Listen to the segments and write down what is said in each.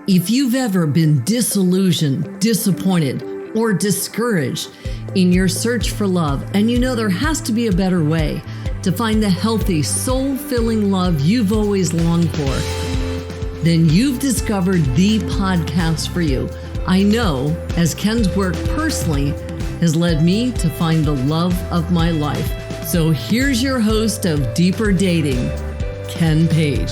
If you've ever been disillusioned, disappointed, or discouraged in your search for love, and you know there has to be a better way to find the healthy, soul-filling love you've always longed for, then you've discovered the podcast for you. I know, as Ken's work personally has led me to find the love of my life. So here's your host of Deeper Dating, Ken Page.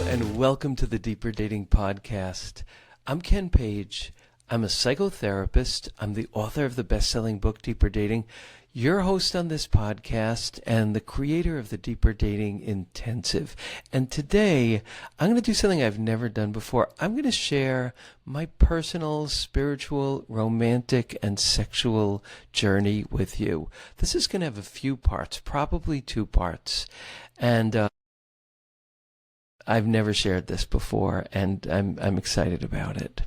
And welcome to the Deeper Dating Podcast. I'm Ken Page. I'm a psychotherapist. I'm the author of the best-selling book, Deeper Dating, your host on this podcast, and the creator of the Deeper Dating Intensive. And today, I'm going to do something I've never done before. I'm going to share my personal, spiritual, romantic, and sexual journey with you. This is going to have a few parts, probably 2 parts. And I've never shared this before, and I'm excited about it.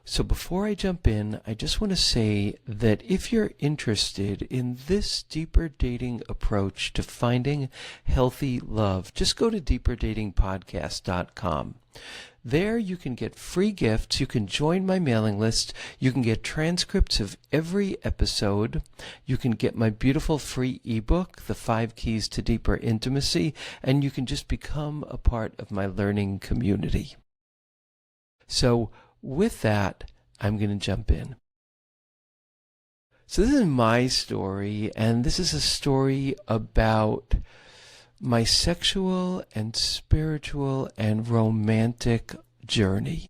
So before I jump in, I just want to say that if you're interested in this deeper dating approach to finding healthy love, just go to deeperdatingpodcast.com. There you can get free gifts, you can join my mailing list, you can get transcripts of every episode, you can get my beautiful free ebook, The 5 Keys to Deeper Intimacy, and you can just become a part of my learning community. So with that, I'm going to jump in. So this is my story, and this is a story about my sexual and spiritual and romantic journey.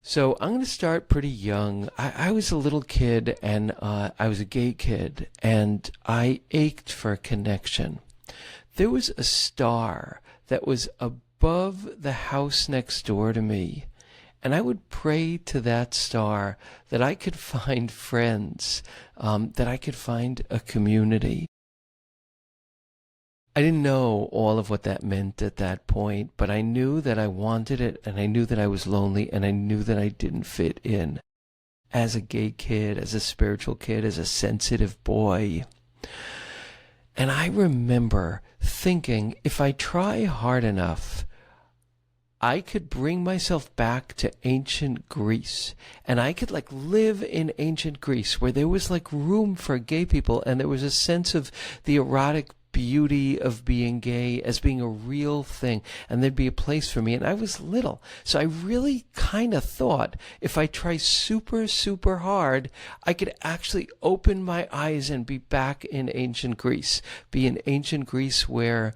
So I'm going to start pretty young. I was a little kid, and I was a gay kid, and I ached for a connection. There was a star that was above the house next door to me, and I would pray to that star that I could find friends, that I could find a community. I didn't know all of what that meant at that point, but I knew that I wanted it, and I knew that I was lonely, and I knew that I didn't fit in. As a gay kid, as a spiritual kid, as a sensitive boy. And I remember thinking, if I try hard enough, I could bring myself back to ancient Greece, and I could live in ancient Greece where there was room for gay people, and there was a sense of the erotic beauty of being gay as being a real thing, and there'd be a place for me. And I was little, so I really kind of thought if I try super, super hard, I could actually open my eyes and be back in ancient Greece, be in ancient Greece where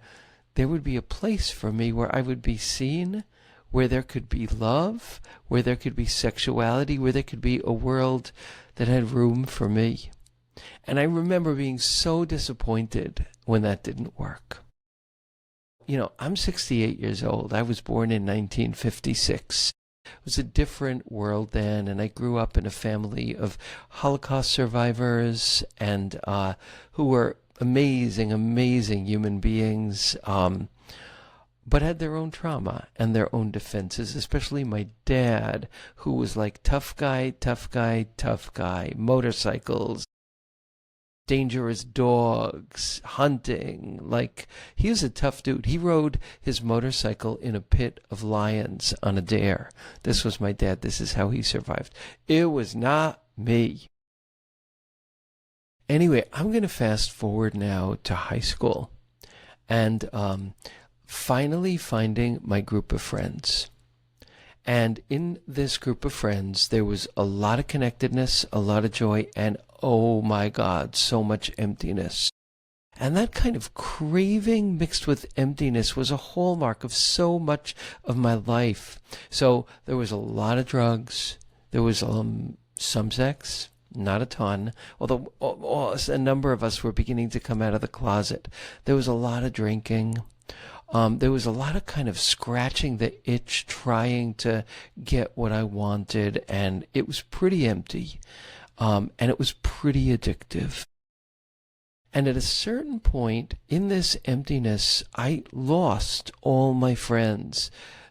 there would be a place for me where I would be seen, where there could be love, where there could be sexuality, where there could be a world that had room for me. And I remember being so disappointed when that didn't work. You know, I'm 68 years old. I was born in 1956. It was a different world then, and I grew up in a family of Holocaust survivors and who were amazing, amazing human beings, but had their own trauma and their own defenses, especially my dad, who was tough guy, tough guy, tough guy, motorcycles, dangerous dogs, hunting. He was a tough dude. He rode his motorcycle in a pit of lions on a dare. This was my dad. This is how he survived. It was not me. Anyway, I'm going to fast forward now to high school and finally finding my group of friends. And in this group of friends, there was a lot of connectedness, a lot of joy, and oh my God, so much emptiness. And that kind of craving mixed with emptiness was a hallmark of so much of my life. So there was a lot of drugs. There was some sex, not a ton, although a number of us were beginning to come out of the closet. There was a lot of drinking. There was a lot of kind of scratching the itch, trying to get what I wanted, and it was pretty empty, and it was pretty addictive. And at a certain point in this emptiness, I lost all my friends.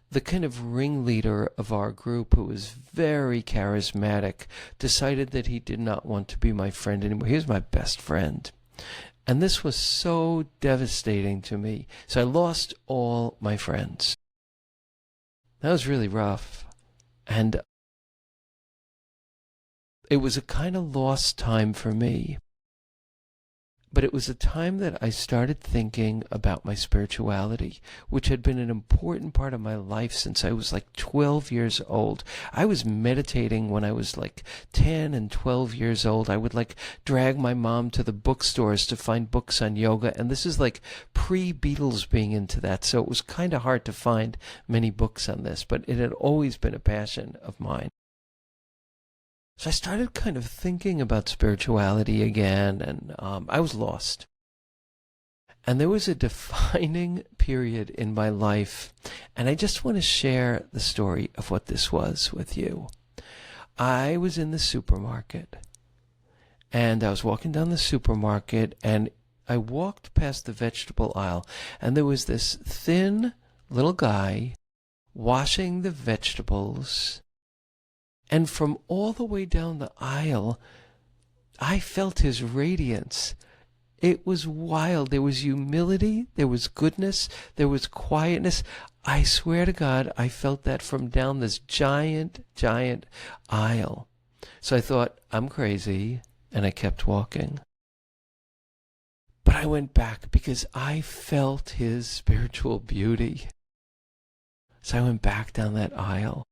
The kind of ringleader of our group, who was very charismatic, decided that he did not want to be my friend anymore. He was my best friend. And this was so devastating to me. So I lost all my friends. That was really rough. And it was a kind of lost time for me. But it was a time that I started thinking about my spirituality, which had been an important part of my life since I was like 12 years old. I was meditating when I was like 10 and 12 years old. I would like drag my mom to the bookstores to find books on yoga. And this is like pre-Beatles being into that. So it was kind of hard to find many books on this, but it had always been a passion of mine. So I started kind of thinking about spirituality again, and I was lost. And there was a defining period in my life, and I just want to share the story of what this was with you. I was in the supermarket, and I was walking down the supermarket, and I walked past the vegetable aisle, and there was this thin little guy washing the vegetables. And from all the way down the aisle, I felt his radiance. It was wild. There was humility, there was goodness, there was quietness. I swear to God, I felt that from down this giant, giant aisle. So I thought, I'm crazy, and I kept walking. But I went back because I felt his spiritual beauty. So I went back down that aisle.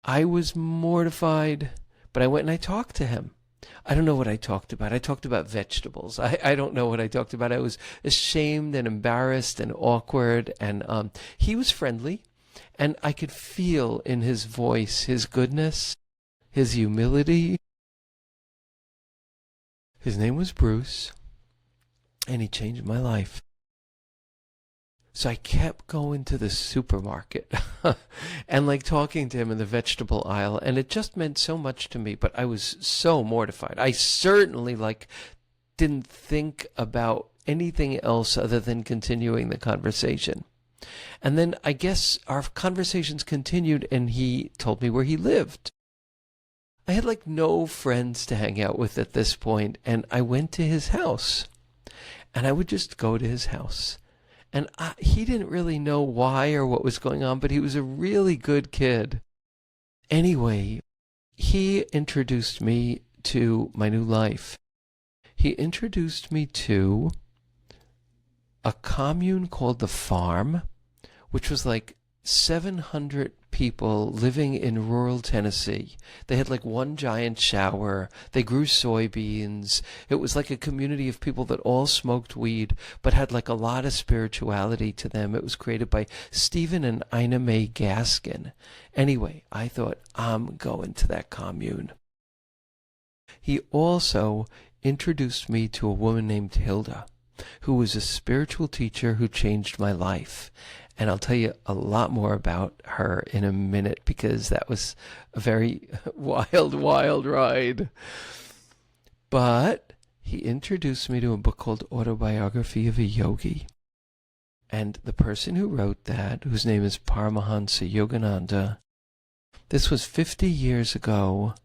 I was mortified, but I went and I talked to him. I don't know what I talked about. I talked about vegetables. I don't know what I talked about. I was ashamed and embarrassed and awkward, and he was friendly, and I could feel in his voice his goodness, his humility. His name was Bruce, and he changed my life. So I kept going to the supermarket and like talking to him in the vegetable aisle, and it just meant so much to me, but I was so mortified. I certainly didn't think about anything else other than continuing the conversation. And then I guess our conversations continued, and he told me where he lived. I had no friends to hang out with at this point, and I went to his house, and I would just go to his house. And he didn't really know why or what was going on, but he was a really good kid. Anyway, he introduced me to my new life. He introduced me to a commune called The Farm, which was 700 people living in rural Tennessee. They had one giant shower. They grew soybeans. It was like a community of people that all smoked weed, but had a lot of spirituality to them. It was created by Stephen and Ina Mae Gaskin. Anyway, I thought, I'm going to that commune. He also introduced me to a woman named Hilda, who was a spiritual teacher who changed my life. And I'll tell you a lot more about her in a minute, because that was a very wild, wild ride. But he introduced me to a book called Autobiography of a Yogi. And the person who wrote that, whose name is Paramahansa Yogananda, this was 50 years ago,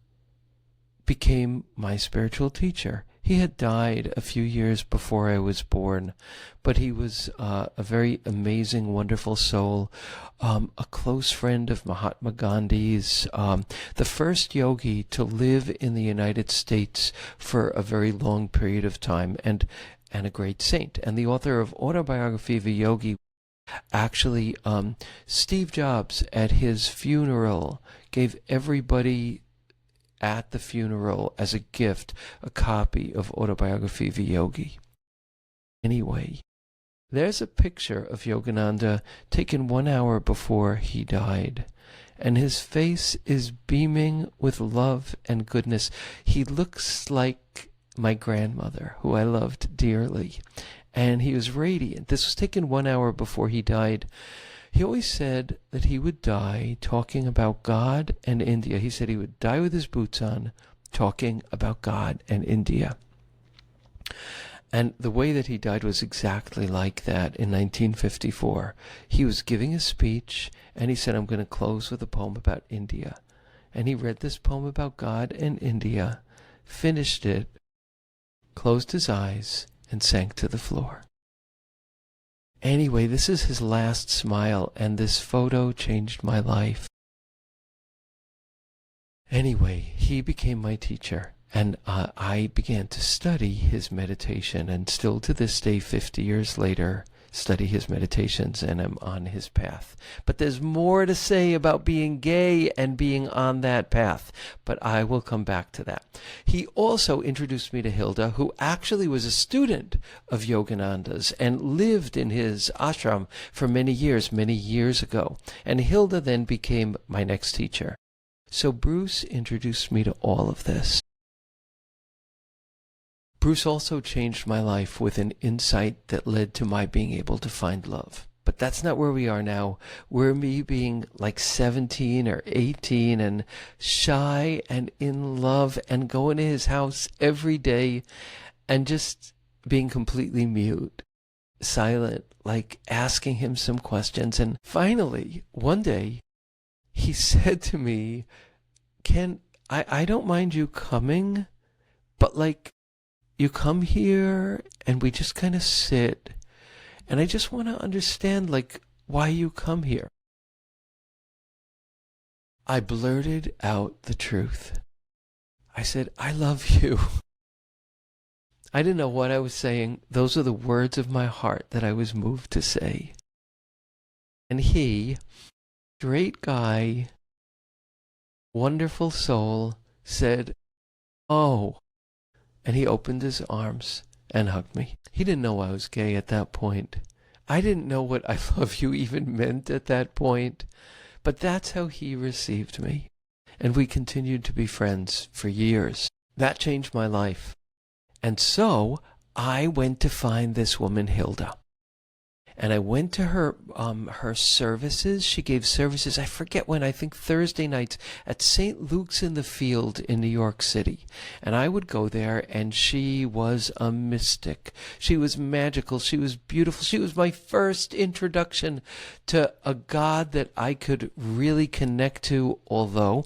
became my spiritual teacher. He had died a few years before I was born, but he was a very amazing, wonderful soul, a close friend of Mahatma Gandhi's, the first yogi to live in the United States for a very long period of time, and a great saint, and the author of Autobiography of a Yogi. Actually, Steve Jobs at his funeral gave everybody at the funeral as a gift a copy of Autobiography of a Yogi. Anyway, there's a picture of Yogananda taken 1 hour before he died, and his face is beaming with love and goodness. He looks like my grandmother, who I loved dearly, and he was radiant. This was taken 1 hour before he died. He always said that he would die talking about God and India. He said he would die with his boots on, talking about God and India. And the way that he died was exactly like that in 1954. He was giving a speech, and he said, I'm going to close with a poem about India. And he read this poem about God and India, finished it, closed his eyes, and sank to the floor. Anyway, this is his last smile, and this photo changed my life. Anyway, he became my teacher, and I began to study his meditation, and still to this day, 50 years later, study his meditations, and I'm on his path. But there's more to say about being gay and being on that path, but I will come back to that. He also introduced me to Hilda, who actually was a student of Yogananda's and lived in his ashram for many years ago. And Hilda then became my next teacher. So Bruce introduced me to all of this. Bruce also changed my life with an insight that led to my being able to find love. But that's not where we are now. We're me being like 17 or 18 and shy and in love and going to his house every day and just being completely mute, silent, like asking him some questions. And finally, one day, he said to me, Ken, I don't mind you coming, but like, you come here and we just kind of sit, and I just want to understand, like, why you come here. I blurted out the truth. I said, I love you. I didn't know what I was saying. Those are the words of my heart that I was moved to say. And he, great guy, wonderful soul, said, oh. And he opened his arms and hugged me. He didn't know I was gay at that point. I didn't know what I love you even meant at that point. But that's how he received me. And we continued to be friends for years. That changed my life. And so I went to find this woman, Hilda. And I went to her services. She gave services, I forget when, I think Thursday nights at St. Luke's in the Field in New York City. And I would go there, and she was a mystic. She was magical. She was beautiful. She was my first introduction to a God that I could really connect to, although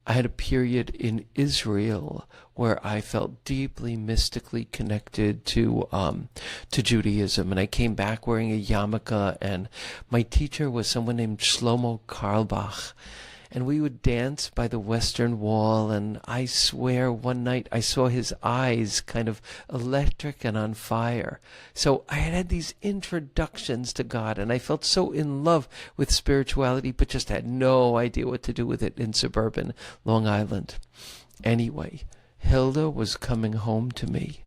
I had a period in Israel where I felt deeply mystically connected to Judaism, and I came back wearing a yarmulke, and my teacher was someone named Shlomo Carlbach, and we would dance by the Western Wall, and I swear one night I saw his eyes kind of electric and on fire. So I had these introductions to God, and I felt so in love with spirituality, but just had no idea what to do with it in suburban Long Island. Anyway, Hilda was coming home to me.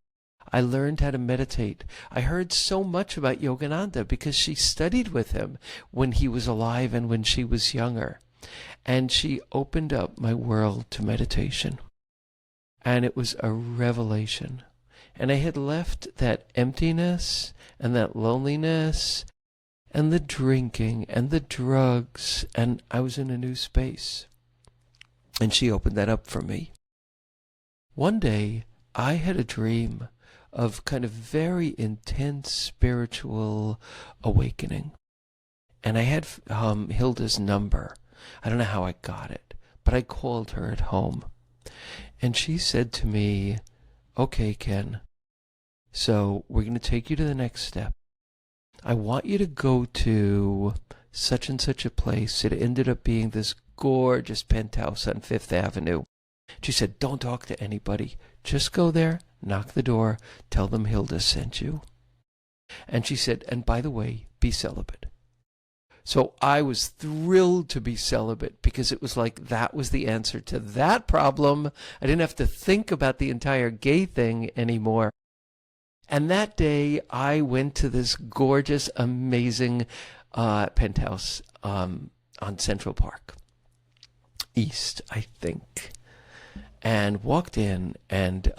I learned how to meditate. I heard so much about Yogananda because she studied with him when he was alive and when she was younger. And she opened up my world to meditation. And it was a revelation. And I had left that emptiness and that loneliness and the drinking and the drugs, and I was in a new space. And she opened that up for me. One day, I had a dream of kind of very intense spiritual awakening. And I had Hilda's number. I don't know how I got it, but I called her at home. And she said to me, okay, Ken, so we're going to take you to the next step. I want you to go to such and such a place. It ended up being this gorgeous penthouse on Fifth Avenue. She said, don't talk to anybody. Just go there, knock the door, tell them Hilda sent you. And she said, and by the way, be celibate. So I was thrilled to be celibate because it was like that was the answer to that problem. I didn't have to think about the entire gay thing anymore. And that day I went to this gorgeous, amazing penthouse on Central Park East, I think. And walked in, and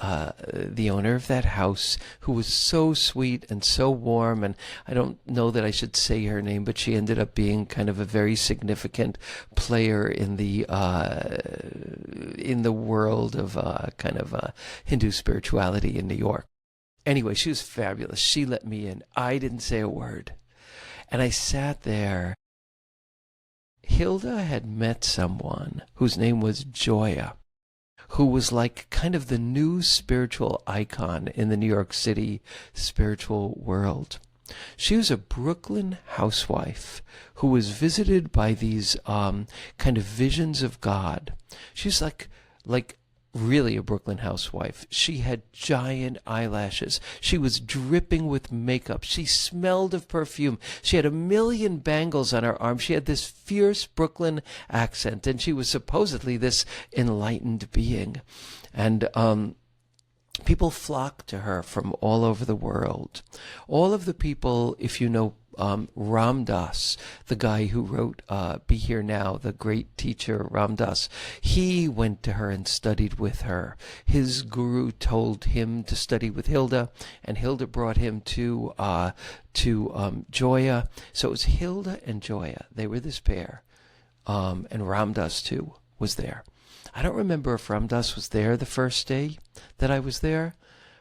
the owner of that house, who was so sweet and so warm, and I don't know that I should say her name, but she ended up being kind of a very significant player in the world of Hindu spirituality in New York. Anyway, she was fabulous. She let me in. I didn't say a word. And I sat there. Hilda had met someone whose name was Joya, who was like kind of the new spiritual icon in the New York City spiritual world. She was a Brooklyn housewife who was visited by these kind of visions of God. She's like really a Brooklyn housewife. She had giant eyelashes. She was dripping with makeup. She smelled of perfume. She had 1,000,000 bangles on her arm. She had this fierce Brooklyn accent, and she was supposedly this enlightened being. And people flocked to her from all over the world. All of the people, if you know Ram Dass, the guy who wrote Be Here Now, the great teacher Ram Dass, he went to her and studied with her. His guru told him to study with Hilda, and Hilda brought him to Joya. So it was Hilda and Joya. They were this pair, and Ram Dass too was there. I don't remember if Ram Dass was there the first day that I was there,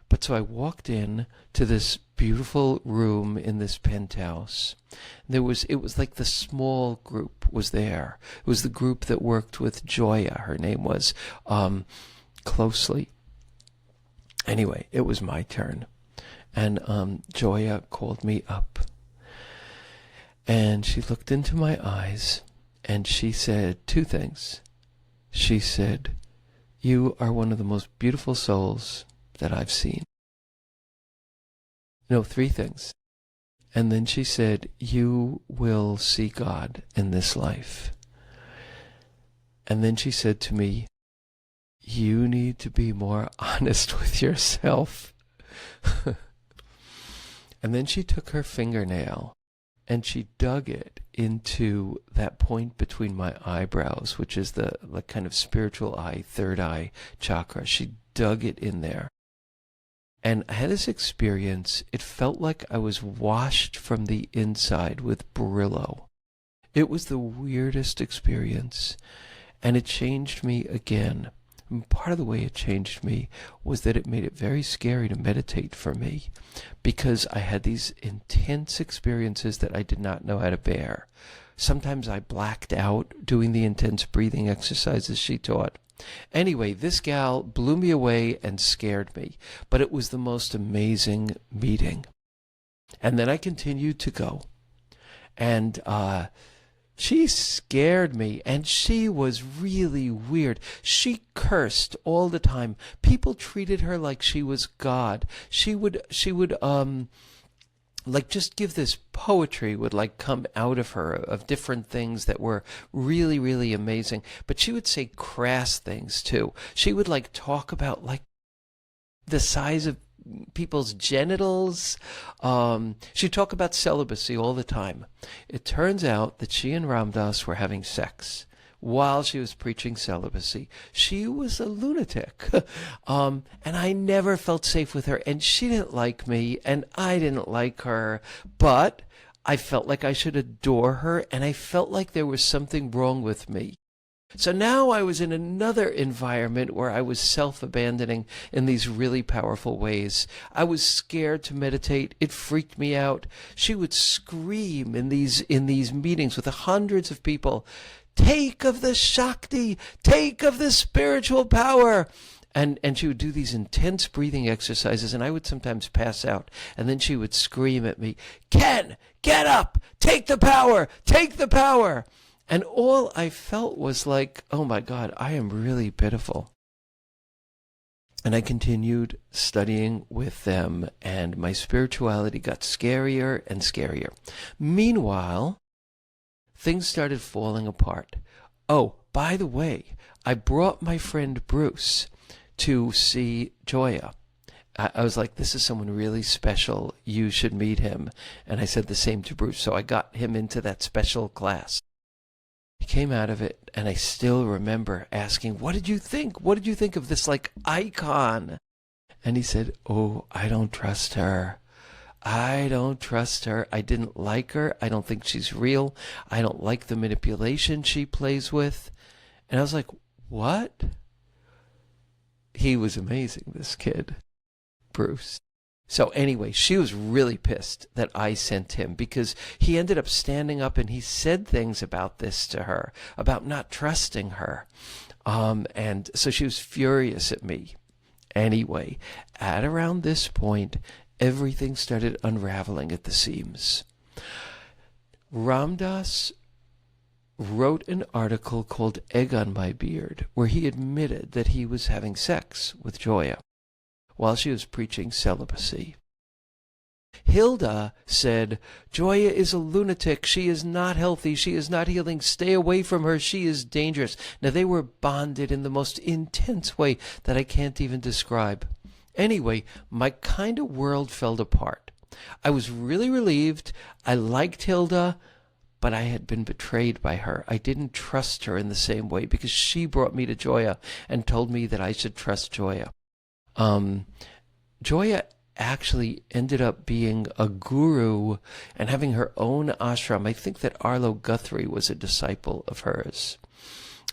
but so I walked in to this beautiful room in this penthouse. It was like the small group was there. It was the group that worked with Joya, her name was, closely. Anyway, it was my turn. And Joya called me up. And she looked into my eyes and she said 2 things. She said, "You are one of the most beautiful souls that I've seen." No, 3 things. And then she said, "You will see God in this life." And then she said to me, "You need to be more honest with yourself." And then she took her fingernail and she dug it into that point between my eyebrows, which is the kind of spiritual eye, third eye chakra. She dug it in there. And I had this experience. It felt like I was washed from the inside with Brillo. It was the weirdest experience. And it changed me again. And part of the way it changed me was that it made it very scary to meditate for me, because I had these intense experiences that I did not know how to bear. Sometimes I blacked out doing the intense breathing exercises she taught. Anyway, this gal blew me away and scared me, but it was the most amazing meeting. And then I continued to go. And she scared me, and she was really weird. She cursed all the time. People treated her like she was God. She would like just give this poetry would like come out of her of different things that were really, really amazing. But she would say crass things too. She would like talk about like the size of people's genitals. She'd talk about celibacy all the time. It turns out that she and Ram Dass were having sex while she was preaching celibacy. She was a lunatic. And I never felt safe with her. And she didn't like me, and I didn't like her. But I felt like I should adore her, and I felt like there was something wrong with me. So now I was in another environment where I was self-abandoning in these really powerful ways. I was scared to meditate. It freaked me out. She would scream in these meetings with hundreds of people, "Take of the Shakti, take of the spiritual power." And she would do these intense breathing exercises, and I would sometimes pass out. And then she would scream at me, "Ken, get up, take the power, take the power." And all I felt was like, oh my God, I am really pitiful. And I continued studying with them, and my spirituality got scarier and scarier. Meanwhile, things started falling apart. Oh, by the way, I brought my friend Bruce to see Joya. I was like, this is someone really special. You should meet him. And I said the same to Bruce. So I got him into that special class. He came out of it, and I still remember asking, "What did you think? What did you think of this, like, icon?" And he said, "Oh, I don't trust her. I don't trust her. I didn't like her. I don't think she's real. I don't like the manipulation she plays with." And I was like, what? He was amazing, this kid, Bruce. So anyway, she was really pissed that I sent him, because he ended up standing up and he said things about this to her, about not trusting her. And so she was furious at me. Anyway, at around this point, everything started unraveling at the seams. Ram Dass wrote an article called Egg on My Beard, where he admitted that he was having sex with Joya while she was preaching celibacy. Hilda said, Joya is a lunatic. She is not healthy. She is not healing. Stay away from her. She is dangerous. Now, they were bonded in the most intense way that I can't even describe. Anyway, my kind of world fell apart. I was really relieved. I liked Hilda, but I had been betrayed by her. I didn't trust her in the same way because she brought me to Joya and told me that I should trust Joya. Joya actually ended up being a guru and having her own ashram. I think that Arlo Guthrie was a disciple of hers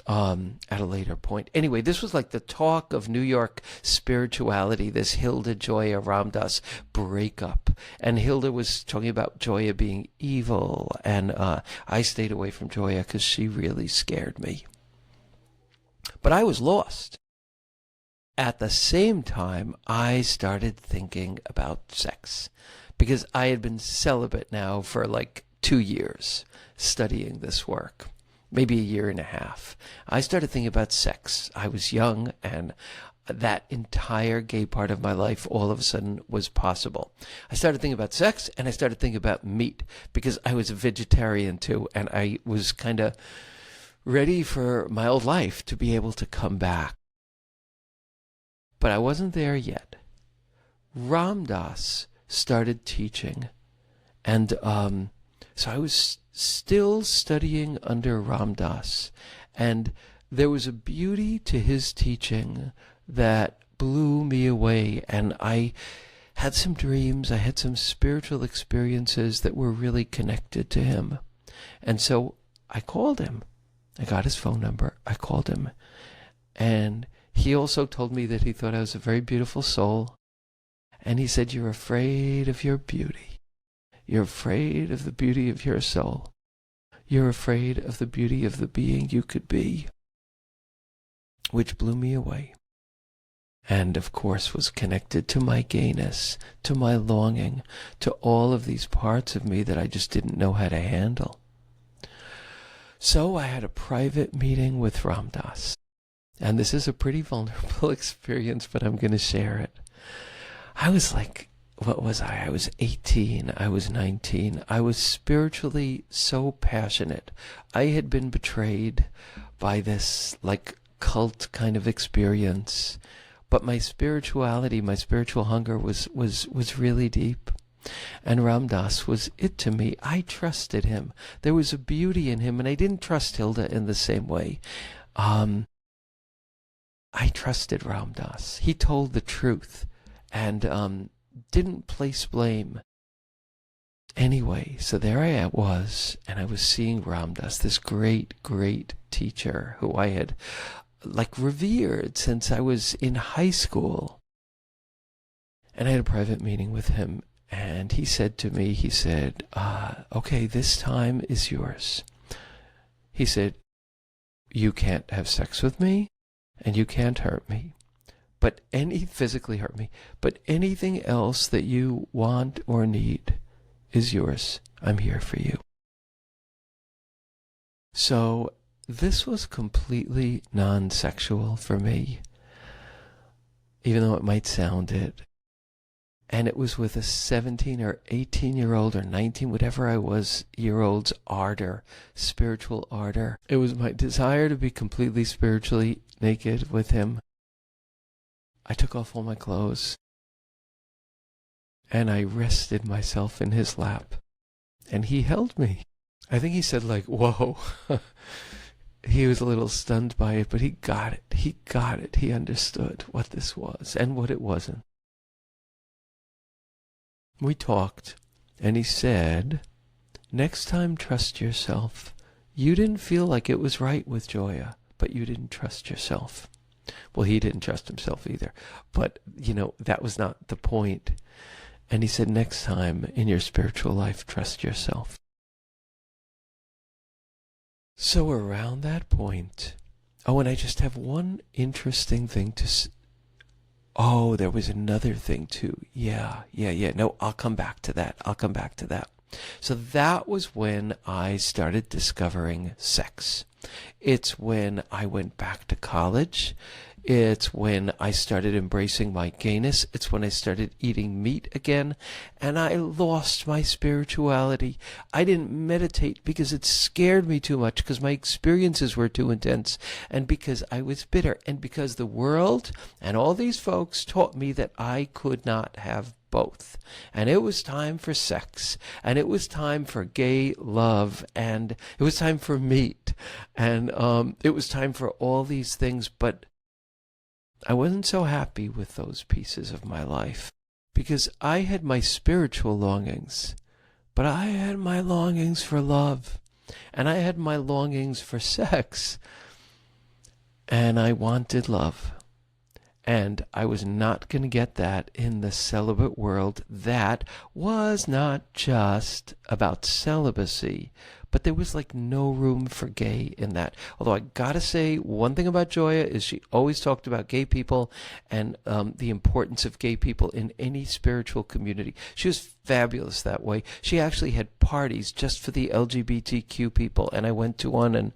at a later point. Anyway, this was like the talk of New York spirituality, this Hilda Joya Ram Dass breakup. And Hilda was talking about Joya being evil, and I stayed away from Joya because she really scared me. But I was lost. At the same time, I started thinking about sex because I had been celibate now for like 2 years studying this work, maybe a year and a half. I started thinking about sex. I was young, and that entire gay part of my life all of a sudden was possible. I started thinking about sex, and I started thinking about meat because I was a vegetarian too, and I was kind of ready for my old life to be able to come back. But I wasn't there yet. Ram Dass started teaching, and so I was still studying under Ram Dass, and there was a beauty to his teaching that blew me away, and I had some dreams, I had some spiritual experiences that were really connected to him. And so I called him. I got his phone number. I called him, and he also told me that he thought I was a very beautiful soul. And he said, you're afraid of your beauty. You're afraid of the beauty of your soul. You're afraid of the beauty of the being you could be. Which blew me away. And of course was connected to my gayness, to my longing, to all of these parts of me that I just didn't know how to handle. So I had a private meeting with Ram Dass. And this is a pretty vulnerable experience, but I'm going to share it. I was like, what was I? I was 18. I was 19. I was spiritually so passionate. I had been betrayed by this like cult kind of experience. But my spirituality, my spiritual hunger was really deep. And Ram Dass was it to me. I trusted him. There was a beauty in him, and I didn't trust Hilda in the same way. I trusted Ram Dass. He told the truth and didn't place blame. Anyway, so there I was, and I was seeing Ram Dass, this great, great teacher who I had like revered since I was in high school. And I had a private meeting with him, and he said to me, he said, okay, this time is yours. He said, you can't have sex with me, and you can't hurt me, but physically hurt me, but anything else that you want or need is yours. I'm here for you. So this was completely non-sexual for me, even though it might sound it. And it was with a 17 or 18-year-old or 19, whatever I was, year-old's ardor, spiritual ardor. It was my desire to be completely spiritually naked with him. I took off all my clothes, and I rested myself in his lap, and he held me. I think he said like, whoa. He was a little stunned by it, but he got it. He got it. He understood what this was and what it wasn't. We talked, and he said, next time trust yourself. You didn't feel like it was right with Joya, but you didn't trust yourself. Well, he didn't trust himself either, but, that was not the point. And he said, next time in your spiritual life, trust yourself. So around that point, and I just have one interesting thing to Oh, there was another thing too. Yeah. No, I'll come back to that. So that was when I started discovering sex. It's when I went back to college. It's when I started embracing my gayness. It's when I started eating meat again. And I lost my spirituality. I didn't meditate because it scared me too much, because my experiences were too intense, and because I was bitter, and because the world and all these folks taught me that I could not have both. And it was time for sex, and it was time for gay love, and it was time for meat, and it was time for all these things. But I wasn't so happy with those pieces of my life, because I had my spiritual longings, but I had my longings for love, and I had my longings for sex, and I wanted love. And I was not going to get that in the celibate world. That was not just about celibacy, but there was like no room for gay in that. Although I gotta say, one thing about Joya is she always talked about gay people and the importance of gay people in any spiritual community. She was fabulous that way. She actually had parties just for the LGBTQ people, and I went to one and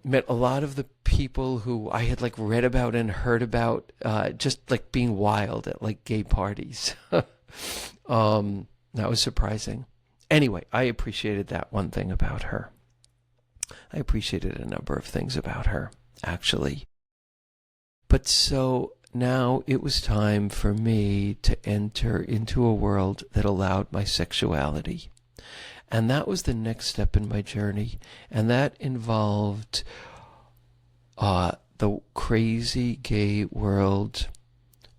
met a lot of the people who I had like read about and heard about, just like being wild at like gay parties. That was surprising. Anyway, I appreciated that one thing about her. I appreciated a number of things about her, actually. But so now it was time for me to enter into a world that allowed my sexuality. And that was the next step in my journey. And that involved the crazy gay world,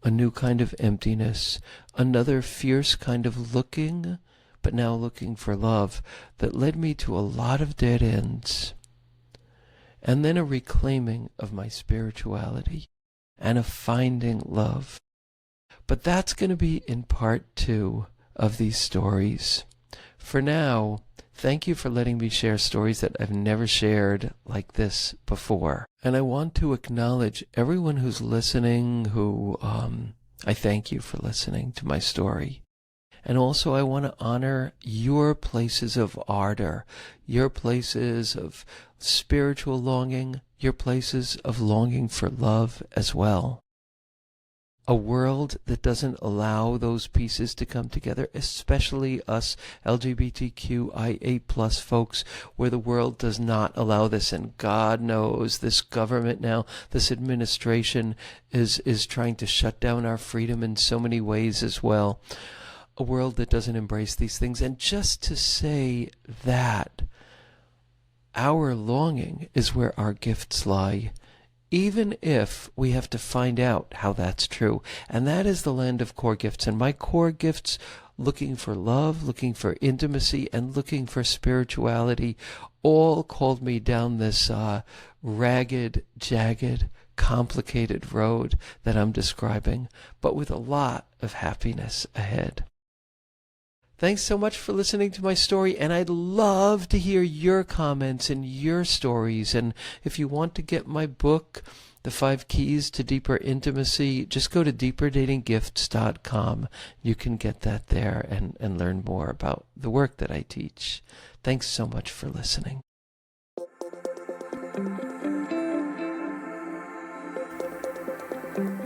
a new kind of emptiness, another fierce kind of looking, but now looking for love, that led me to a lot of dead ends. And then a reclaiming of my spirituality and a finding love. But that's going to be in part 2 of these stories. For now, thank you for letting me share stories that I've never shared like this before. And I want to acknowledge everyone who's listening, who I thank you for listening to my story. And also I want to honor your places of ardor, your places of spiritual longing, your places of longing for love as well. A world that doesn't allow those pieces to come together, especially us LGBTQIA+ folks, where the world does not allow this. And God knows this government now, this administration is trying to shut down our freedom in so many ways as well. A world that doesn't embrace these things. And just to say that our longing is where our gifts lie, even if we have to find out how that's true. And that is the land of core gifts. And my core gifts, looking for love, looking for intimacy, and looking for spirituality, all called me down this ragged, jagged, complicated road that I'm describing, but with a lot of happiness ahead. Thanks so much for listening to my story, and I'd love to hear your comments and your stories. And if you want to get my book, The 5 Keys to Deeper Intimacy, just go to deeperdatinggifts.com. You can get that there and learn more about the work that I teach. Thanks so much for listening.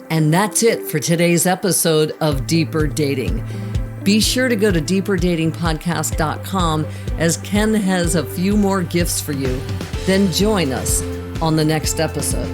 And that's it for today's episode of Deeper Dating. Be sure to go to deeperdatingpodcast.com, as Ken has a few more gifts for you. Then join us on the next episode.